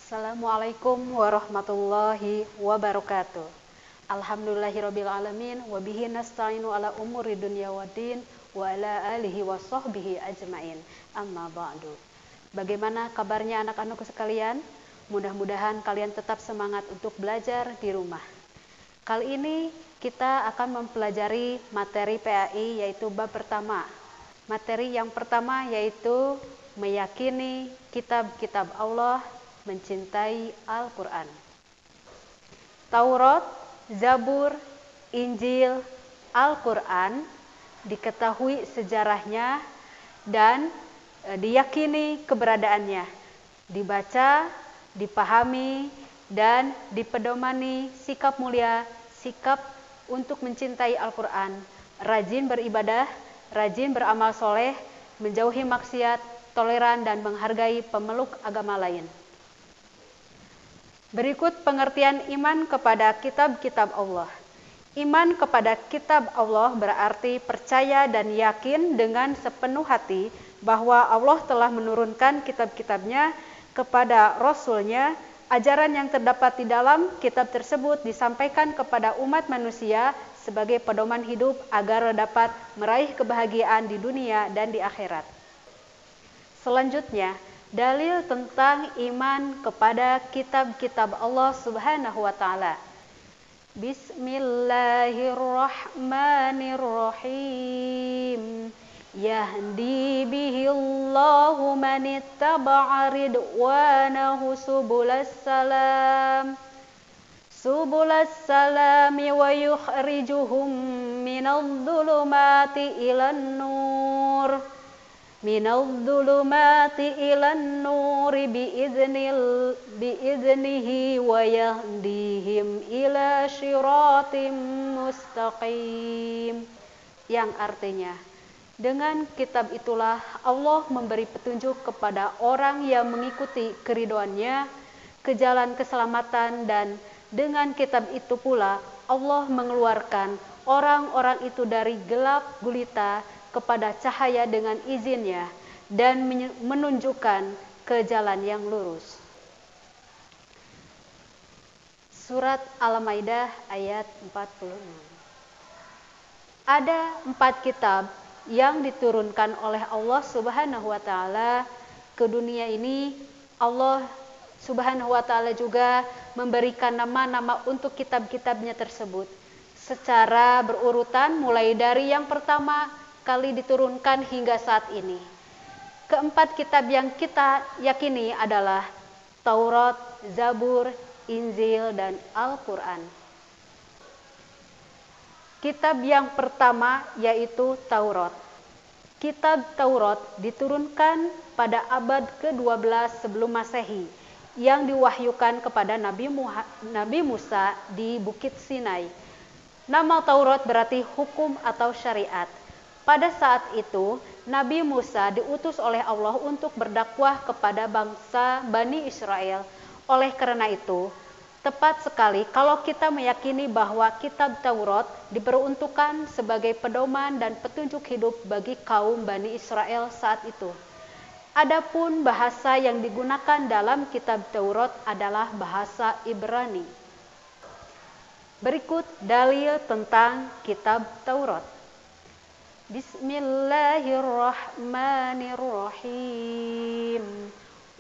Assalamualaikum warahmatullahi wabarakatuh. Alhamdulillahirabbil alamin wa bihi nasta'inu ala umuri dunya waddin wa ala alihi wa sahbihi ajmain. Amma ba'du. Bagaimana kabarnya anak-anakku sekalian? Mudah-mudahan kalian tetap semangat untuk belajar di rumah. Kali ini kita akan mempelajari materi PAI yaitu bab pertama. Materi yang pertama yaitu meyakini kitab-kitab Allah, mencintai Al-Quran. Taurat, Zabur, Injil, Al-Quran diketahui sejarahnya dan diyakini keberadaannya, dibaca, dipahami, dan dipedomani sikap mulia, sikap untuk mencintai Al-Quran, rajin beribadah, rajin beramal soleh, menjauhi maksiat, toleran dan menghargai pemeluk agama lain. Berikut pengertian iman kepada kitab-kitab Allah. Iman kepada kitab Allah berarti percaya dan yakin dengan sepenuh hati bahwa Allah telah menurunkan kitab-kitabnya kepada Rasul-Nya. Ajaran yang terdapat di dalam kitab tersebut disampaikan kepada umat manusia sebagai pedoman hidup agar dapat meraih kebahagiaan di dunia dan di akhirat. Selanjutnya, dalil tentang iman kepada kitab-kitab Allah Subhanahu wa taala. Bismillahirrahmanirrahim. Yahdi bihillahu man ittaba'a ridwanahu subulas salami wa yukhrijuhum minadh dhulumati ilan nuri biiznihi wa yahdihim ila syiratim mustaqim, yang artinya, dengan kitab itulah Allah memberi petunjuk kepada orang yang mengikuti keridhoannya ke jalan keselamatan, dan dengan kitab itu pula Allah mengeluarkan orang-orang itu dari gelap gulita kepada cahaya dengan izinnya dan menunjukkan ke jalan yang lurus. Surat Al-Maidah ayat 46. Ada 4 kitab yang diturunkan oleh Allah Subhanahu wa taala ke dunia ini. Allah Subhanahu wa taala juga memberikan nama-nama untuk kitab-kitabnya tersebut secara berurutan mulai dari yang pertama kali diturunkan hingga saat ini. Keempat kitab yang kita yakini adalah Taurat, Zabur, Injil, dan Al-Quran. Kitab yang pertama yaitu Taurat. Kitab Taurat diturunkan pada abad ke-12 sebelum Masehi yang diwahyukan kepada Nabi Musa di Bukit Sinai. Nama Taurat berarti hukum atau syariat. Pada saat itu, Nabi Musa diutus oleh Allah untuk berdakwah kepada bangsa Bani Israel. Oleh karena itu, tepat sekali kalau kita meyakini bahwa kitab Taurat diperuntukkan sebagai pedoman dan petunjuk hidup bagi kaum Bani Israel saat itu. Adapun bahasa yang digunakan dalam kitab Taurat adalah bahasa Ibrani. Berikut dalil tentang kitab Taurat. Bismillahirrahmanirrahim.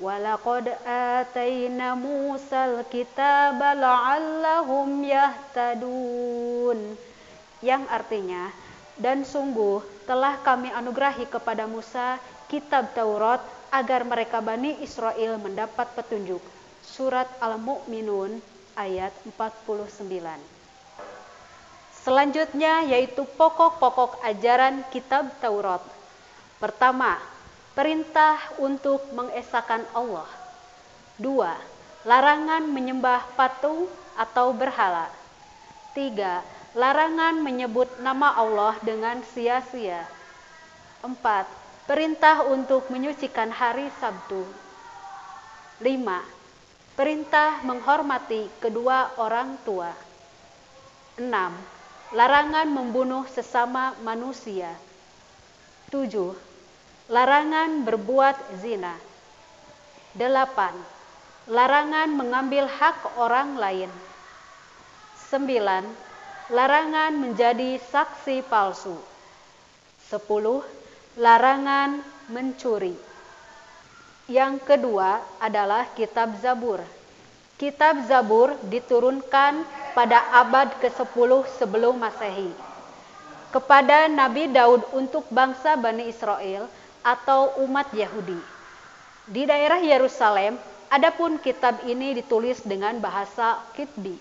Walaqad atayna Musal kitaba la'allahum yahtadun, yang artinya, dan sungguh telah kami anugerahi kepada Musa kitab Taurat agar mereka Bani Israel mendapat petunjuk. Surat Al-Mu'minun ayat 49. Selanjutnya yaitu pokok-pokok ajaran kitab Taurat. Pertama, perintah untuk mengesahkan Allah. 2. Larangan menyembah patung atau berhala. 3. Larangan menyebut nama Allah dengan sia-sia. 4. Perintah untuk menyucikan hari Sabtu. 5. Perintah menghormati kedua orang tua. 6. Larangan membunuh sesama manusia. 7. Larangan berbuat zina. 8. Larangan mengambil hak orang lain. 9. Larangan menjadi saksi palsu. 10. Larangan mencuri. Yang kedua adalah kitab Zabur. Kitab Zabur diturunkan pada abad ke-10 sebelum Masehi kepada Nabi Daud untuk bangsa Bani Israel atau umat Yahudi. Di daerah Yerusalem, adapun kitab ini ditulis dengan bahasa Kipti.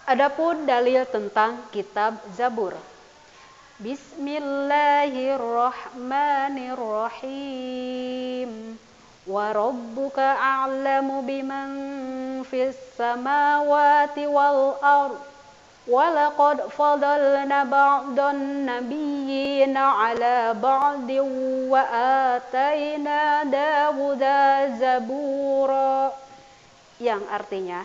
Adapun dalil tentang kitab Zabur. Bismillahirrahmanirrahim. Wa rabbuka a'lamu biman fis samawati wal ard. Wa laqad fadalna ba'dan nabiyyina 'ala ba'din wa atayna Dawuda zabura. Yang artinya,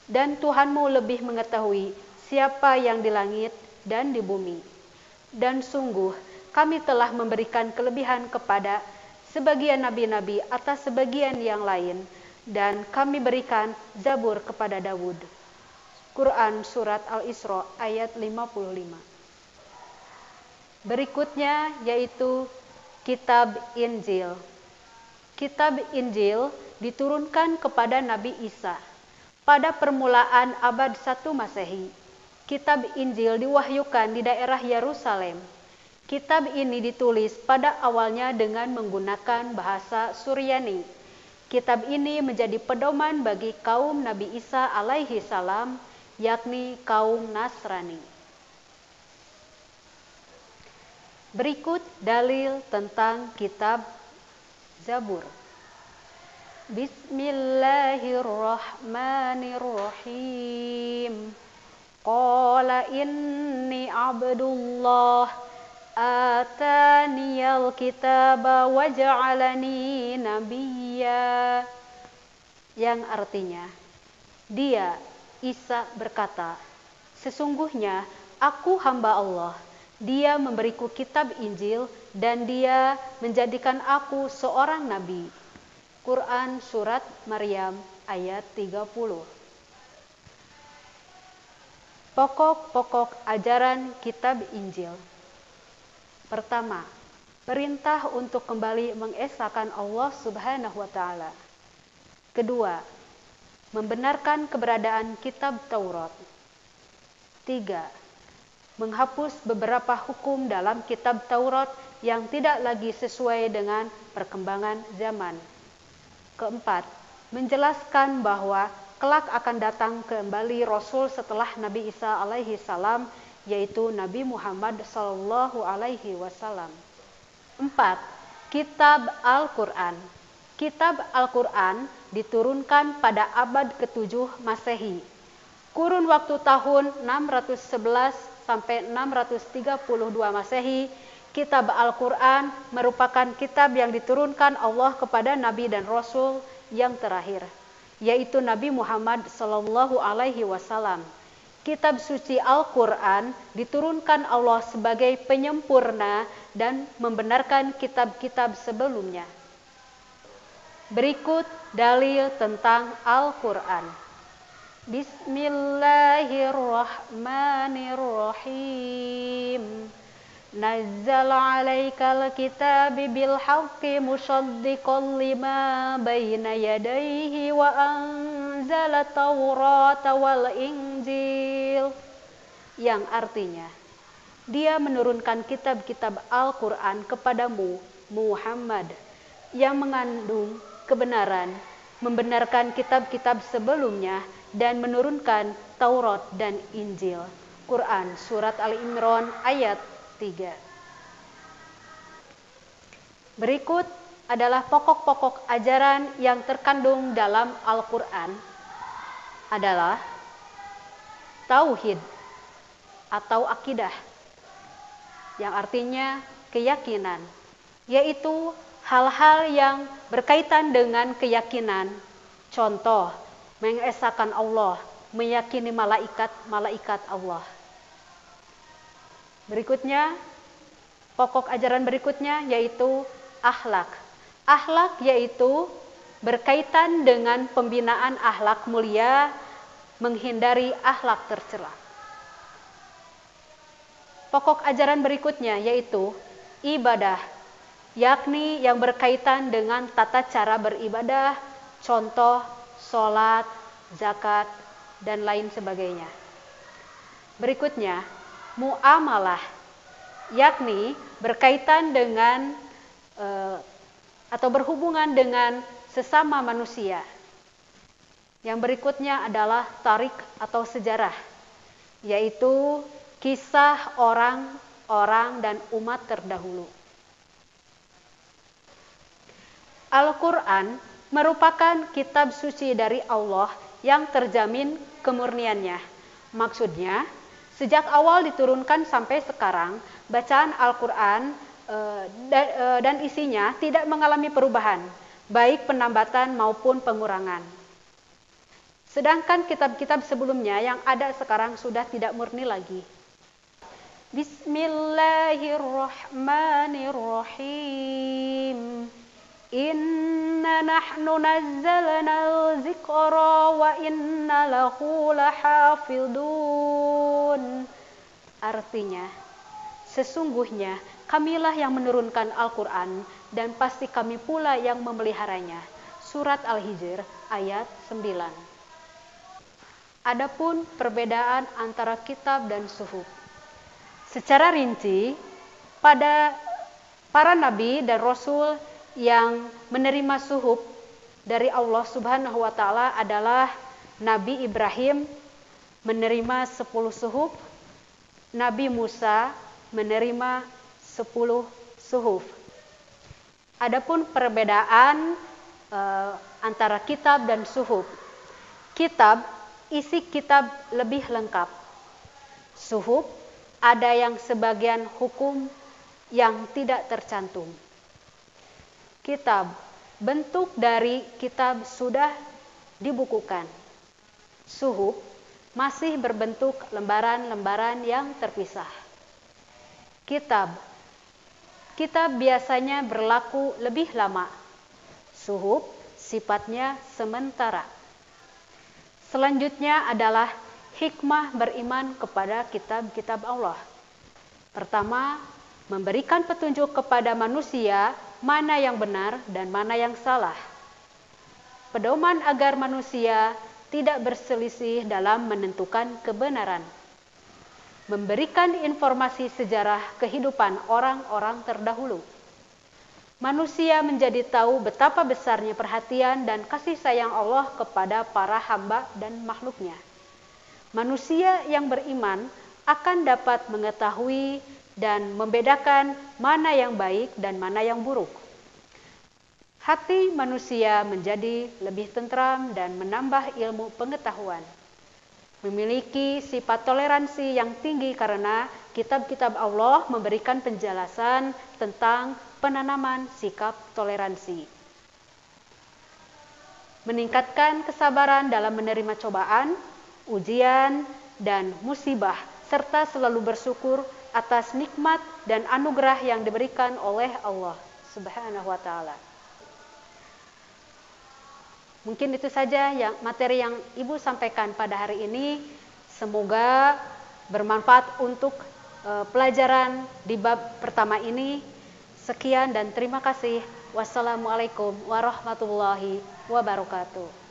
dan Tuhanmu lebih mengetahui siapa yang di langit dan di bumi. Dan sungguh kami telah memberikan kelebihan kepada sebagian nabi-nabi atas sebagian yang lain, dan kami berikan Zabur kepada Daud. Quran Surat Al-Isra ayat 55. Berikutnya yaitu kitab Injil. Kitab Injil diturunkan kepada Nabi Isa pada permulaan abad 1 Masehi. Kitab Injil diwahyukan di daerah Yerusalem. Kitab ini ditulis pada awalnya dengan menggunakan bahasa Suryani. Kitab ini menjadi pedoman bagi kaum Nabi Isa alaihi salam, yakni kaum Nasrani. Berikut dalil tentang kitab Zabur. Bismillahirrahmanirrahim. Qala inni abdullah ataniyal kitaba wa ja'alani nabiyya. Yang artinya, dia, Isa berkata, sesungguhnya aku hamba Allah. Dia memberiku kitab Injil dan dia menjadikan aku seorang nabi. Quran Surat Maryam ayat 30. Pokok-pokok ajaran kitab Injil. Pertama, perintah untuk kembali mengesahkan Allah Subhanahu wa taala. Kedua, membenarkan keberadaan kitab Taurat. 3. Menghapus beberapa hukum dalam kitab Taurat yang tidak lagi sesuai dengan perkembangan zaman. Keempat, menjelaskan bahwa kelak akan datang kembali Rasul setelah Nabi Isa alaihi salam, yaitu Nabi Muhammad sallallahu alaihi wasallam. 4. Kitab Al-Quran. Kitab Al-Quran diturunkan pada abad ke-7 Masehi. Kurun waktu tahun 611 sampai 632 Masehi, kitab Al-Quran merupakan kitab yang diturunkan Allah kepada Nabi dan Rasul yang terakhir, yaitu Nabi Muhammad sallallahu alaihi wasallam. Kitab suci Al-Quran diturunkan Allah sebagai penyempurna dan membenarkan kitab-kitab sebelumnya. Berikut dalil tentang Al-Quran. Bismillahirrahmanirrahim. Nazzala 'alaikal kitabi bil haqqi musaddiqan lima baina yadayhi wa anzala Taurata wal Injil. Yang artinya, Dia menurunkan kitab-kitab Al-Quran kepadamu, Muhammad, yang mengandung kebenaran, membenarkan kitab-kitab sebelumnya, dan menurunkan Taurat dan Injil. Quran Surat Ali Imran ayat 3. Berikut adalah pokok-pokok ajaran yang terkandung dalam Al-Quran adalah tauhid atau akidah, yang artinya keyakinan, yaitu hal-hal yang berkaitan dengan keyakinan. Contoh, mengesahkan Allah, meyakini malaikat-malaikat Allah. Berikutnya, pokok ajaran berikutnya yaitu akhlak, Akhlak yaitu berkaitan dengan pembinaan akhlak mulia, menghindari akhlak tercela. Pokok ajaran berikutnya yaitu ibadah, yakni yang berkaitan dengan tata cara beribadah, contoh sholat, zakat, dan lain sebagainya. Berikutnya, muamalah, yakni berkaitan dengan atau berhubungan dengan sesama manusia. Yang berikutnya adalah tarik atau sejarah, yaitu kisah orang-orang dan umat terdahulu. Al-Quran merupakan kitab suci dari Allah yang terjamin kemurniannya. Maksudnya, sejak awal diturunkan sampai sekarang, bacaan Al-Quran dan isinya tidak mengalami perubahan, baik penambatan maupun pengurangan. Sedangkan kitab-kitab sebelumnya yang ada sekarang sudah tidak murni lagi. Bismillahirrahmanirrahim. Inna nahnu nazzalna al-zikra wa inna lahu lahafidun. Artinya, sesungguhnya kamilah yang menurunkan Al-Quran dan pasti kami pula yang memeliharanya. Surat Al-Hijr ayat 9. Adapun perbedaan antara kitab dan suhuf. Secara rinci, pada para nabi dan rasul yang menerima suhuf dari Allah Subhanahu wa taala adalah Nabi Ibrahim menerima 10 suhuf, Nabi Musa menerima 10 suhuf. Adapun perbedaan antara kitab dan suhuf. Kitab, isi kitab lebih lengkap. Suhuf, ada yang sebagian hukum yang tidak tercantum. Kitab, bentuk dari kitab sudah dibukukan. Suhuf, masih berbentuk lembaran-lembaran yang terpisah. Kitab biasanya berlaku lebih lama. Suhuf sifatnya sementara. Selanjutnya adalah hikmah beriman kepada kitab-kitab Allah. Pertama, memberikan petunjuk kepada manusia mana yang benar dan mana yang salah. Pedoman agar manusia tidak berselisih dalam menentukan kebenaran. Memberikan informasi sejarah kehidupan orang-orang terdahulu. Manusia menjadi tahu betapa besarnya perhatian dan kasih sayang Allah kepada para hamba dan makhluknya. Manusia yang beriman akan dapat mengetahui dan membedakan mana yang baik dan mana yang buruk. Hati manusia menjadi lebih tentram dan menambah ilmu pengetahuan. Memiliki sifat toleransi yang tinggi karena kitab-kitab Allah memberikan penjelasan tentang penanaman sikap toleransi. Meningkatkan kesabaran dalam menerima cobaan, ujian, dan musibah, serta selalu bersyukur atas nikmat dan anugerah yang diberikan oleh Allah Subhanahu wa taala. Mungkin itu saja materi yang Ibu sampaikan pada hari ini. Semoga bermanfaat untuk pelajaran di bab pertama ini. Sekian dan terima kasih. Wassalamualaikum warahmatullahi wabarakatuh.